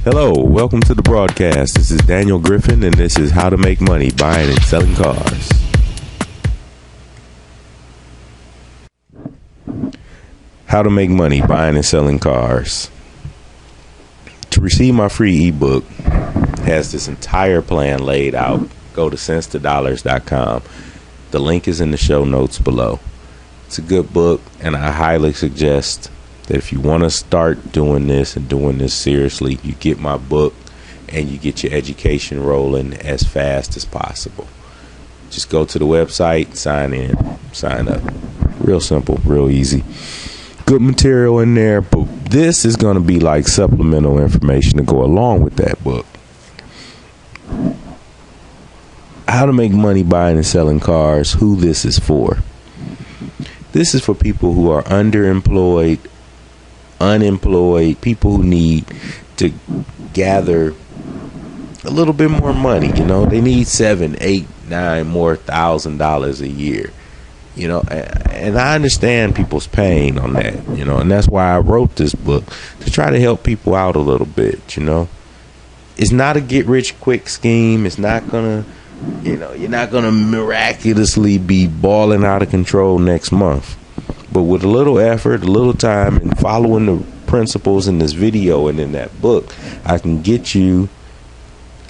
Hello, welcome to the broadcast. This is Daniel Griffin, and this is How to Make Money Buying and Selling Cars. How to make money buying and selling cars. To receive my free ebook, it has this entire plan laid out. Go to cents2dollars.com. The link is in the show notes below. It's a good book, and I highly suggest that if you want to start doing this and doing this seriously, you get my book and you get your education rolling as fast as possible. Just go to the website, sign in, sign up. Real simple, real easy. Good material in there, but this is going to be like supplemental information to go along with that book. How to make money buying and selling cars, who this is for. This is for people who are underemployed, unemployed, people who need to gather a little bit more money. You know, they need $7, $8, $9 more $1,000 a year. You know, and I understand people's pain on that. You know, and that's why I wrote this book, to try to help people out a little bit. You know, it's not a get rich quick scheme. It's not gonna, you know, you're not gonna miraculously be balling out of control next month. But with a little effort, a little time, and following the principles in this video and in that book, I can get you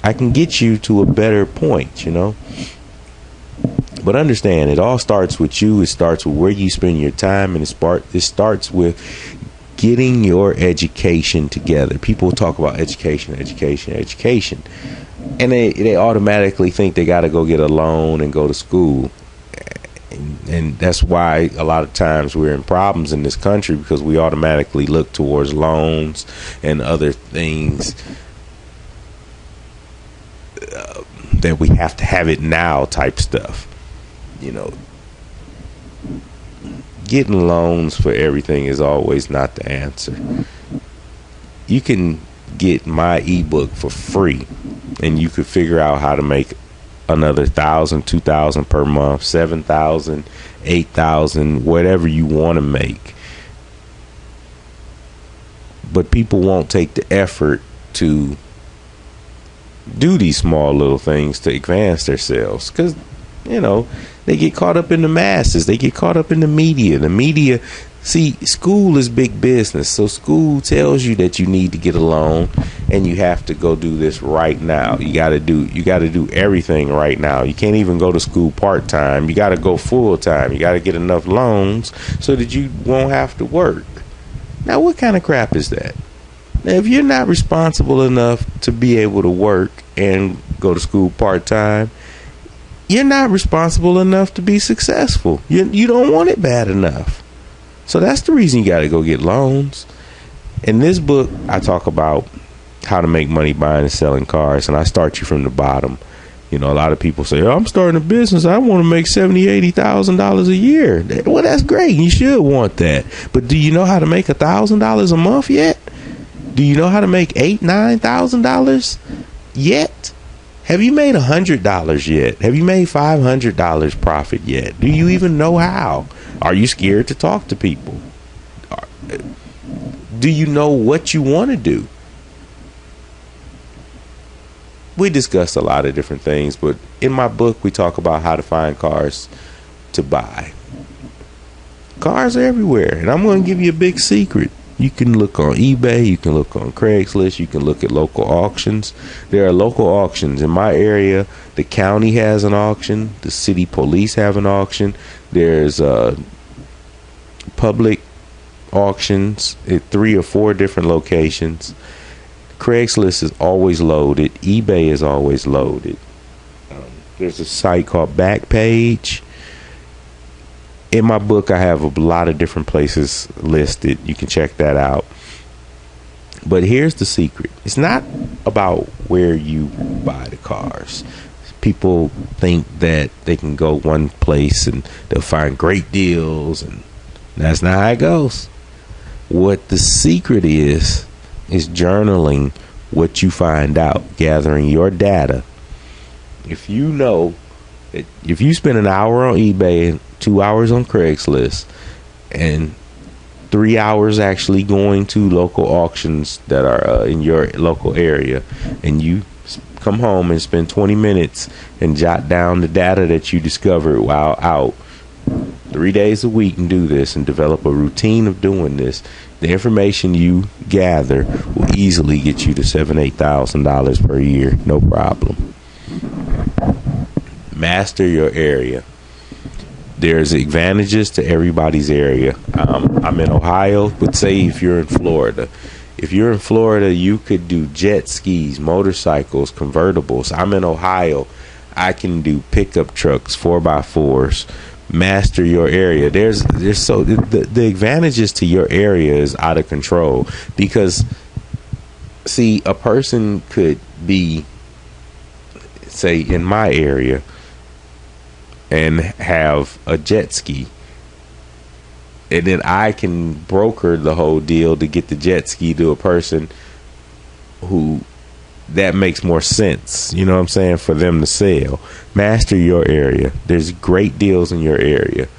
to a better point, you know. But understand, it all starts with you. It starts with where you spend your time, and it starts with getting your education together. People talk about education, and they automatically think they got to go get a loan and go to school. And that's why a lot of times we're in problems in this country, because we automatically look towards loans and other things that we have to have it now type stuff. You know, getting loans for everything is always not the answer. You can get my ebook for free, and you could figure out how to make another $1,000, $2,000 per month, $7,000, $8,000, whatever you want to make. But people won't take the effort to do these small little things to advance themselves, because, you know, they get caught up in the masses. They get caught up in the media. The media, see, school is big business. So school tells you that you need to get a loan, and you have to go do this right now. You got to do everything right now. You can't even go to school part-time. You got to go full-time. You got to get enough loans so that you won't have to work. Now, what kind of crap is that? Now, if you're not responsible enough to be able to work and go to school part-time, you're not responsible enough to be successful. You don't want it bad enough. So that's the reason you got to go get loans. In this book, I talk about how to make money buying and selling cars, and I start you from the bottom. You know, a lot of people say, "Oh, I'm starting a business. I want to make $70,000, $80,000 a year." Well, that's great. You should want that. But do you know how to make $1,000 a month yet? Do you know how to make $8,000, $9,000 yet? Have you made $100 yet? Have you made $500 profit yet? Do you even know how? Are you scared to talk to people? Do you know what you want to do? We discussed a lot of different things, but in my book, we talk about how to find cars to buy. Cars are everywhere, and I'm going to give you a big secret. You can look on eBay, you can look on Craigslist, you can look at local auctions. There are local auctions. In my area, the county has an auction, the city police have an auction. There's public auctions at 3 or 4 different locations. Craigslist is always loaded. eBay is always loaded. There's a site called Backpage. In my book, I have a lot of different places listed. You can check that out. But here's the secret. It's not about where you buy the cars. People think that they can go one place and they'll find great deals, and that's not how it goes. What the secret is journaling what you find out, gathering your data. If you know that if you spend an hour on eBay and 2 hours on Craigslist and 3 hours actually going to local auctions that are in your local area, and you come home and spend 20 minutes and jot down the data that you discovered while out 3 days a week, and do this and develop a routine of doing this, the information you gather will easily get you to $7,000-8,000 per year, no problem. Master your area. There's advantages to everybody's area. I'm in Ohio, but say if you're in Florida. If you're in Florida, you could do jet skis, motorcycles, convertibles. I'm in Ohio. I can do pickup trucks, 4x4s. Master your area. There's so the advantages to your area is out of control, because see, a person could be, say, in my area and have a jet ski, and then I can broker the whole deal to get the jet ski to a person who that makes more sense, you know what I'm saying, for them to sell. Master your area. There's great deals in your area,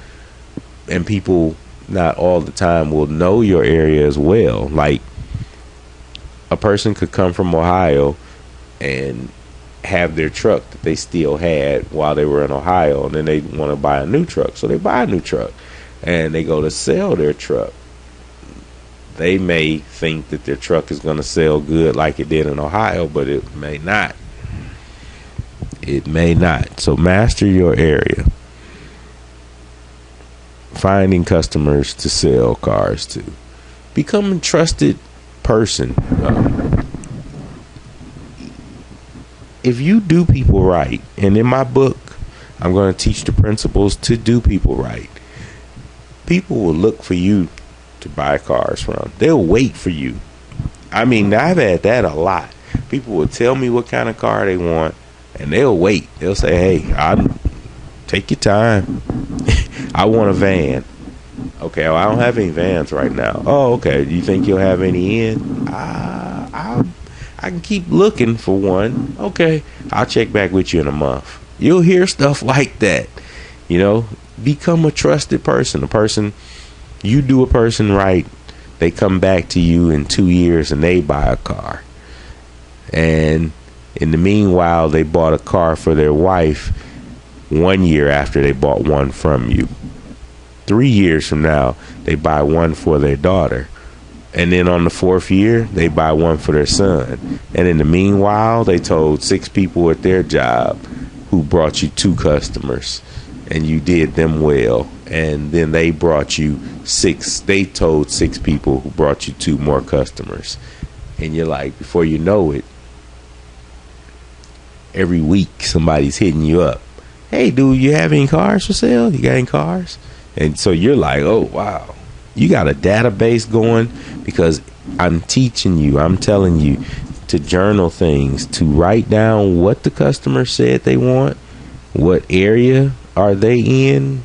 and people not all the time will know your area as well. Like, a person could come from Ohio and have their truck that they still had while they were in Ohio, and then they want to buy a new truck, so they buy a new truck and they go to sell their truck. They may think that their truck is going to sell good like it did in Ohio, but it may not. It may not. So master your area. Finding customers to sell cars to. Become a trusted person. If you do people right, and in my book, I'm going to teach the principles to do people right. People will look for you to buy cars from. They'll wait for you. I mean, I've had that a lot. People will tell me what kind of car they want, and they'll wait. They'll say, hey, I'll take your time. I want a van. Okay, well, I don't have any vans right now. Oh, okay. Do you think you'll have any in? I can keep looking for one. Okay, I'll check back with you in a month. You'll hear stuff like that. You know, become a trusted person. A person, you do a person right, they come back to you in 2 years and they buy a car. And in the meanwhile, they bought a car for their wife 1 year after they bought one from you. 3 years from now, they buy one for their daughter. And then on the 4th year, they buy one for their son. And in the meanwhile, they told 6 people at their job who brought you 2 customers. And you did them well. And then they brought you 6. They told 6 people who brought you 2 more customers. And you're like, before you know it, every week somebody's hitting you up. Hey, dude, you have any cars for sale? You got any cars? And so you're like, oh, wow. You got a database going, because I'm teaching you, I'm telling you to journal things, to write down what the customer said they want, what area are they in,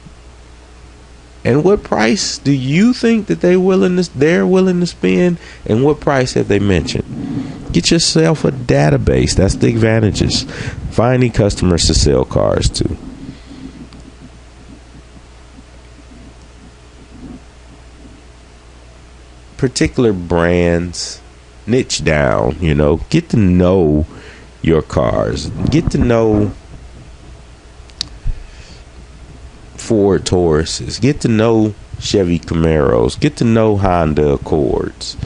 and what price do you think that they're willing to spend, and what price have they mentioned. Get yourself a database. That's the advantages. Finding customers to sell cars to. Particular brands, niche down, you know, get to know your cars. Get to know Ford Tauruses. Get to know Chevy Camaros. Get to know Honda Accords.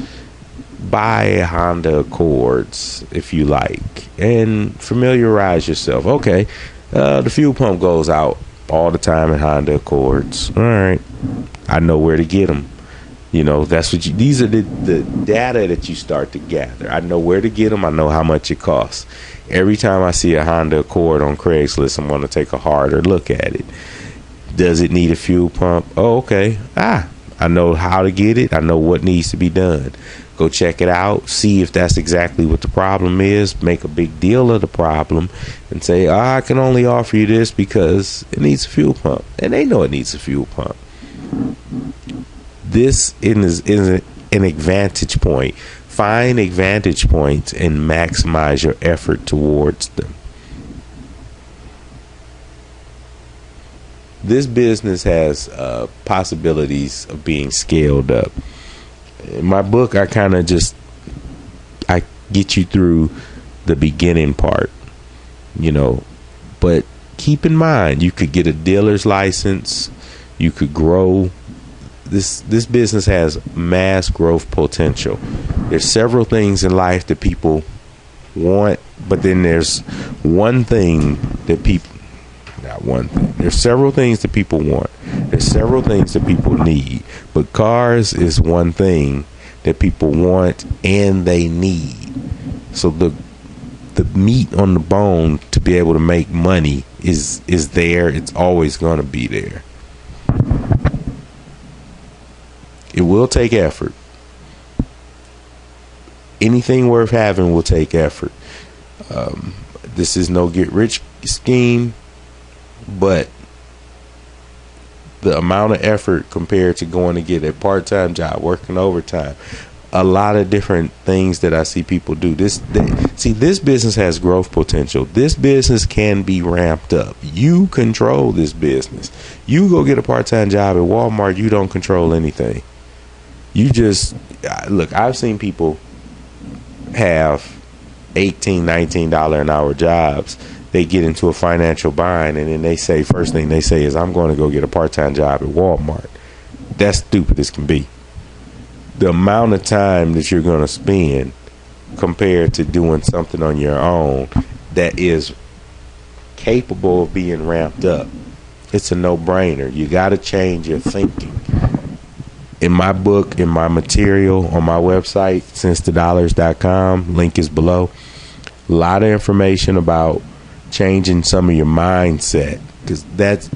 Buy a Honda Accords if you like, and familiarize yourself. Okay, the fuel pump goes out all the time in Honda Accords. All right, I know where to get them. You know, that's what these are the data that you start to gather. I know where to get them. I know how much it costs. Every time I see a Honda Accord on Craigslist, I'm going to take a harder look at it. Does it need a fuel pump? Oh, okay. I know how to get it. I know what needs to be done. Go check it out. See if that's exactly what the problem is. Make a big deal of the problem and say, I can only offer you this because it needs a fuel pump. And they know it needs a fuel pump. This is an advantage point. Find advantage points and maximize your effort towards them. This business has possibilities of being scaled up. In my book, I kind of just, I get you through the beginning part, you know. But keep in mind, you could get a dealer's license. You could grow. This business has mass growth potential. There's several things in life that people want, but then there's one thing that people, not one thing, there's several things that people want. There's several things that people need, but cars is one thing that people want and they need. So the meat on the bone to be able to make money is there. It's always going to be there. It will take effort. Anything worth having will take effort. This is no get rich scheme, but the amount of effort compared to going to get a part-time job, working overtime, a lot of different things that I see people do. This business has growth potential. This business can be ramped up. You control this business. You go get a part-time job at Walmart, you don't control anything. You just, look, I've seen people have $18, $19 an hour jobs. They get into a financial bind, and then they say, first thing they say is, I'm going to go get a part-time job at Walmart. That's stupid as can be. The amount of time that you're going to spend compared to doing something on your own that is capable of being ramped up, it's a no-brainer. You got to change your thinking. In my book, in my material on my website, sensetodollars.com, link is below. A lot of information about changing some of your mindset, because that's,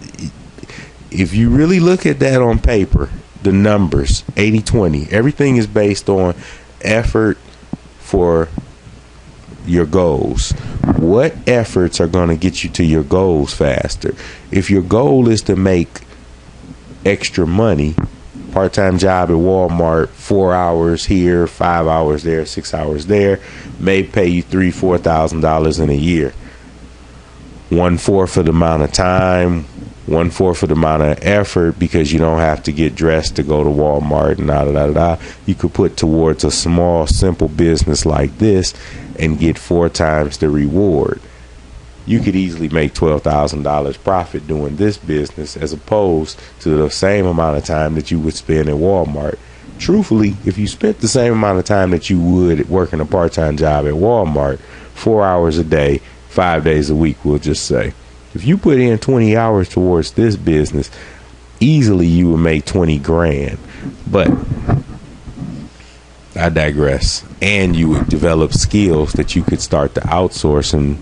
if you really look at that on paper, the numbers 80-20, everything is based on effort for your goals. What efforts are going to get you to your goals faster? If your goal is to make extra money, part-time job at Walmart, 4 hours here, 5 hours there, 6 hours there, may pay you $3,000-$4,000 in a year. 1/4 of the amount of time, 1/4 of the amount of effort, because you don't have to get dressed to go to Walmart and you could put towards a small, simple business like this and get 4 times the reward. You could easily make $12,000 profit doing this business as opposed to the same amount of time that you would spend at Walmart. Truthfully, if you spent the same amount of time that you would working a part-time job at Walmart, 4 hours a day, 5 days a week, we'll just say, if you put in 20 hours towards this business, easily you would make 20 grand. But I digress. And you would develop skills that you could start to outsource and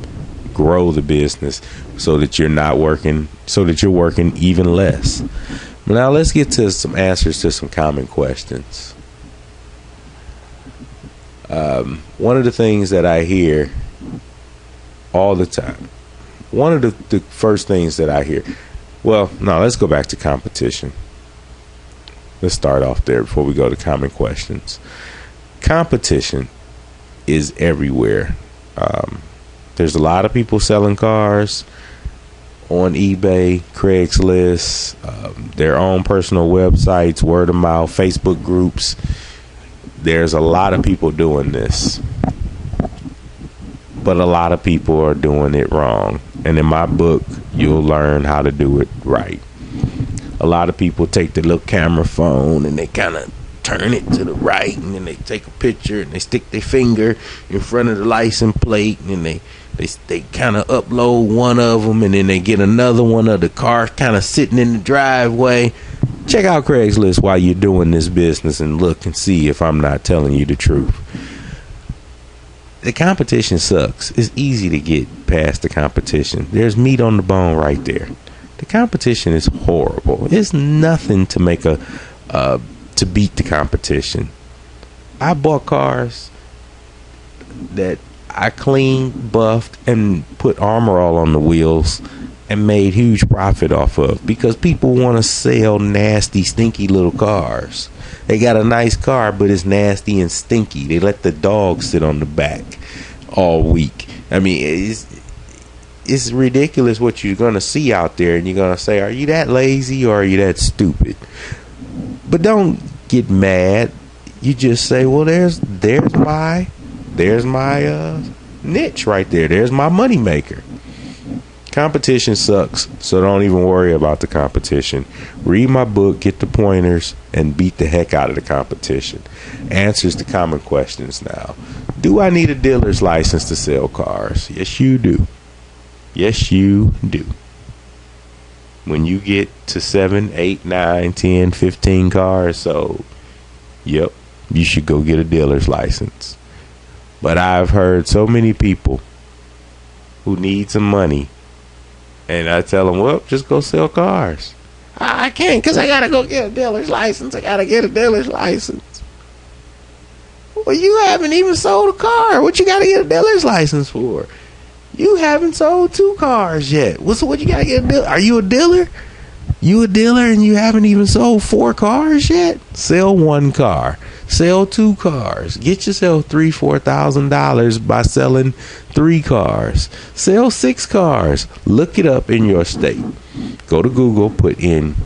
grow the business so that you're not working, so that you're working even less. But now let's get to some answers to some common questions. One of the things that I hear all the time, one of the first things that I hear, well, no, let's go back to competition. Let's start off there before we go to common questions. Competition is everywhere. There's a lot of people selling cars on eBay, Craigslist, their own personal websites, word of mouth, Facebook groups. There's a lot of people doing this, but a lot of people are doing it wrong. And in my book, you'll learn how to do it right. A lot of people take the little camera phone and they kind of turn it to the right, and then they take a picture and they stick their finger in front of the license plate, and then they kind of upload one of them, and then they get another one of the car kind of sitting in the driveway. Check out Craigslist while you're doing this business and look and see if I'm not telling you the truth. The competition sucks. It's easy to get past the competition. There's meat on the bone right there. The competition is horrible. It's nothing to make to beat the competition. I bought cars that I cleaned, buffed, and put Armor All on the wheels and made huge profit off of, because people want to sell nasty, stinky little cars. They got a nice car, but it's nasty and stinky. They let the dog sit on the back all week. I mean, it's ridiculous what you're going to see out there, and you're going to say, are you that lazy or are you that stupid? But don't get mad. You just say, well, there's my niche right there. There's my money maker. Competition sucks, so don't even worry about the competition. Read my book, get the pointers, and beat the heck out of the competition. Answers to common questions now. Do I need a dealer's license to sell cars? Yes, you do. Yes, you do. When you get to 7, 8, 9, 10, 15 cars sold, yep, you should go get a dealer's license. But I've heard so many people who need some money, and I tell them, well, just go sell cars. I can't because I got to go get a dealer's license. I got to get a dealer's license. Well, you haven't even sold a car. What you got to get a dealer's license for? You haven't sold 2 cars yet. So what you got to get a dealer? Are you a dealer? You a dealer and you haven't even sold 4 cars yet? Sell 1 car. Sell 2 cars. Get yourself $3,000-$4,000 by selling 3 cars. Sell 6 cars. Look it up in your state. Go to Google, put in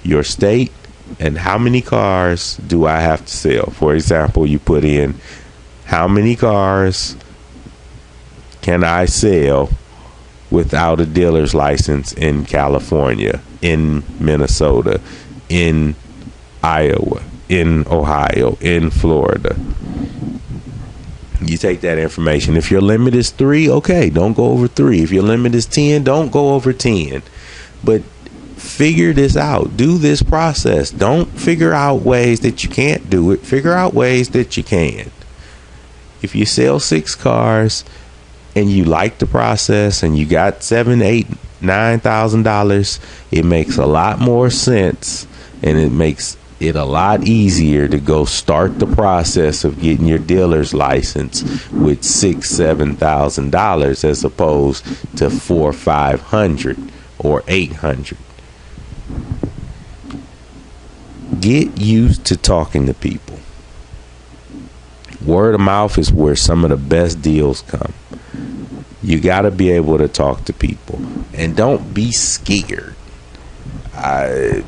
your state and how many cars do I have to sell. For example, you put in how many cars can I sell without a dealer's license in California, in Minnesota, in Iowa, in Ohio, in Florida. You take that information. If your limit is 3, okay, don't go over 3. If your limit is 10, don't go over 10. But figure this out. Do this process. Don't figure out ways that you can't do it. Figure out ways that you can. If you sell 6 cars and you like the process and you got $7,000, $8,000, $9,000, it makes a lot more sense, and it makes it a lot easier to go start the process of getting your dealer's license with $6,000-$7,000 as opposed to $400-$500 or $800. Get used to talking to people. Word of mouth is where some of the best deals come. You got to be able to talk to people, and don't be scared.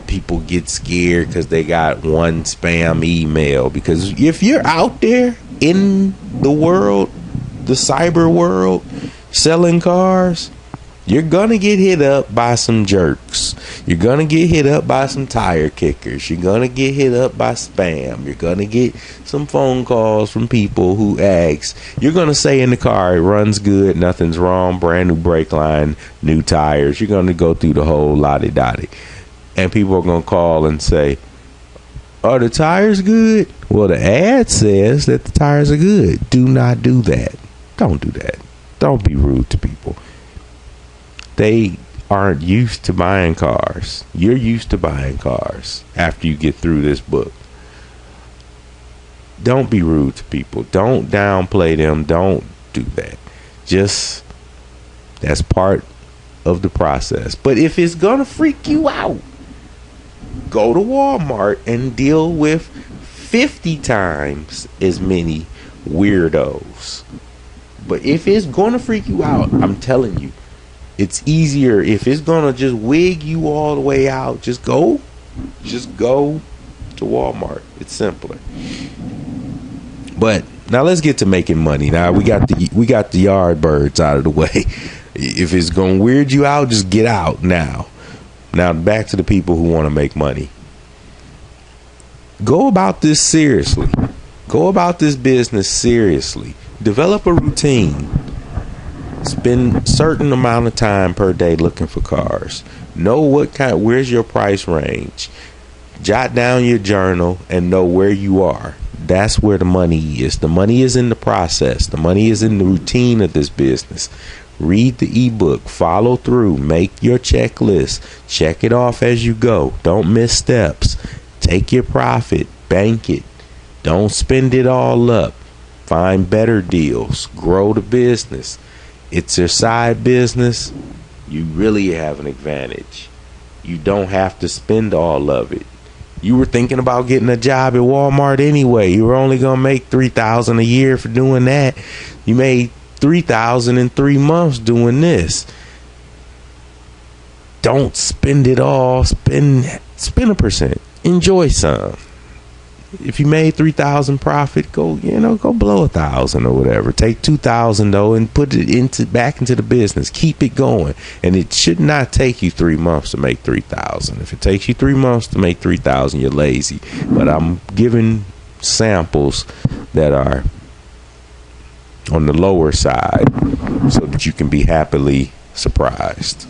People get scared because they got one spam email. Because if you're out there in the world, the cyber world, selling cars, you're going to get hit up by some jerks. You're going to get hit up by some tire kickers. You're going to get hit up by spam. You're going to get some phone calls from people who ask. You're going to say in the car, it runs good, nothing's wrong, brand new brake line, new tires. You're going to go through the whole lottie-dottie. And people are going to call and say, are the tires good? Well, the ad says that the tires are good. Do not do that. Don't do that. Don't be rude to people. They aren't used to buying cars. You're used to buying cars after you get through this book. Don't be rude to people. Don't downplay them. Don't do that. Just, that's part of the process. But if it's going to freak you out, go to Walmart and deal with 50 times as many weirdos. But if it's going to freak you out, I'm telling you, it's easier. If it's going to just wig you all the way out, just go to Walmart. It's simpler. But now let's get to making money. Now we got the yard birds out of the way. If it's going to weird you out, just get out now. Now back to the people who want to make money. Go about this seriously. Go about this business seriously. Develop a routine. Spend a certain amount of time per day looking for cars. Know where's your price range. Jot down your journal and know where you are. That's where the money is. The money is in the process. The money is in the routine of this business. Read the ebook. Follow through. Make your checklist. Check it off as you go. Don't miss steps. Take your profit. Bank it. Don't spend it all up. Find better deals. Grow the business. It's your side business. You really have an advantage. You don't have to spend all of it. You were thinking about getting a job at Walmart anyway. You were only going to make $3,000 a year for doing that. You made $3,000 in 3 months doing this. Don't spend it all. Spend a percent. Enjoy some. if you made 3,000 profit, go blow 1,000 or whatever. Take 2,000 though and put it back into the business. Keep it going. And it should not take you 3 months to make 3,000. If it takes you 3 months to make 3,000, you're lazy. But I'm giving samples that are on the lower side so that you can be happily surprised.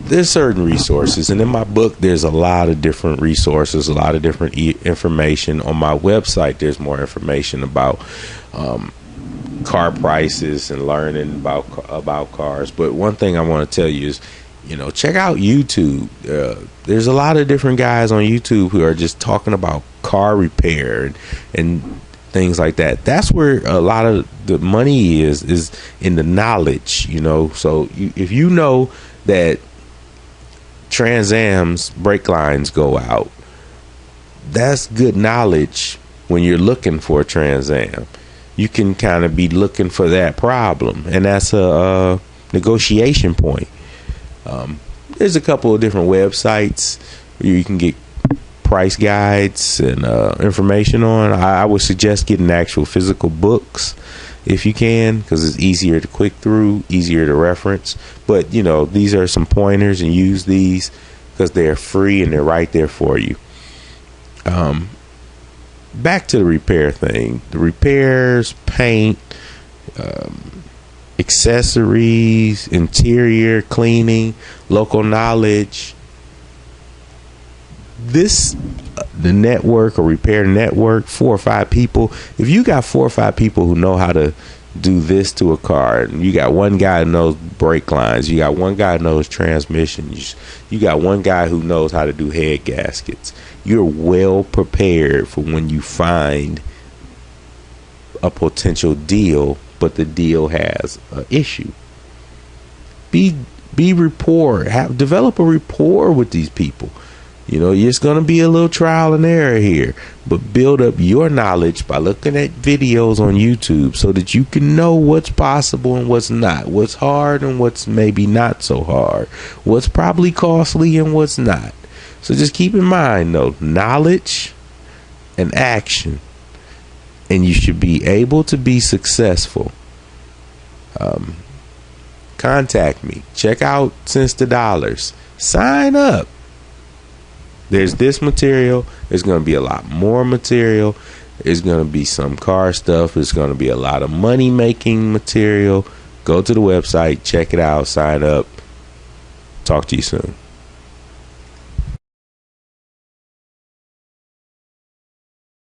There's certain resources, and in my book there's a lot of different resources, a lot of different information. On my website there's more information about car prices and learning about cars. But one thing I want to tell you is, check out YouTube. There's a lot of different guys on YouTube who are just talking about car repair and things like that. That's where a lot of the money is in the knowledge. So if you know that Trans Am's brake lines go out, that's good knowledge. When you're looking for a Trans Am, you can kind of be looking for that problem, and that's a negotiation point. There's a couple of different websites where you can get price guides and information on. I would suggest getting actual physical books if you can, because it's easier to click through, easier to reference. But these are some pointers, and use these because they're free and they're right there for you. Back to the repair thing. The repairs, paint, accessories, interior cleaning, local knowledge. The network or repair network, 4 or 5 people. If you got 4 or 5 people who know how to do this to a car, and you got one guy who knows brake lines, you got one guy who knows transmissions, you got one guy who knows how to do head gaskets, you're well prepared for when you find a potential deal, but the deal has an issue. Develop a rapport with these people. It's going to be a little trial and error here, but build up your knowledge by looking at videos on YouTube so that you can know what's possible and what's not, what's hard and what's maybe not so hard, what's probably costly and what's not. So just keep in mind, though, knowledge and action, and you should be able to be successful. Contact me. Check out Cents to Dollars. Sign up. There's this material. There's going to be a lot more material. There's going to be some car stuff. There's going to be a lot of money making material. Go to the website, check it out, sign up. Talk to you soon.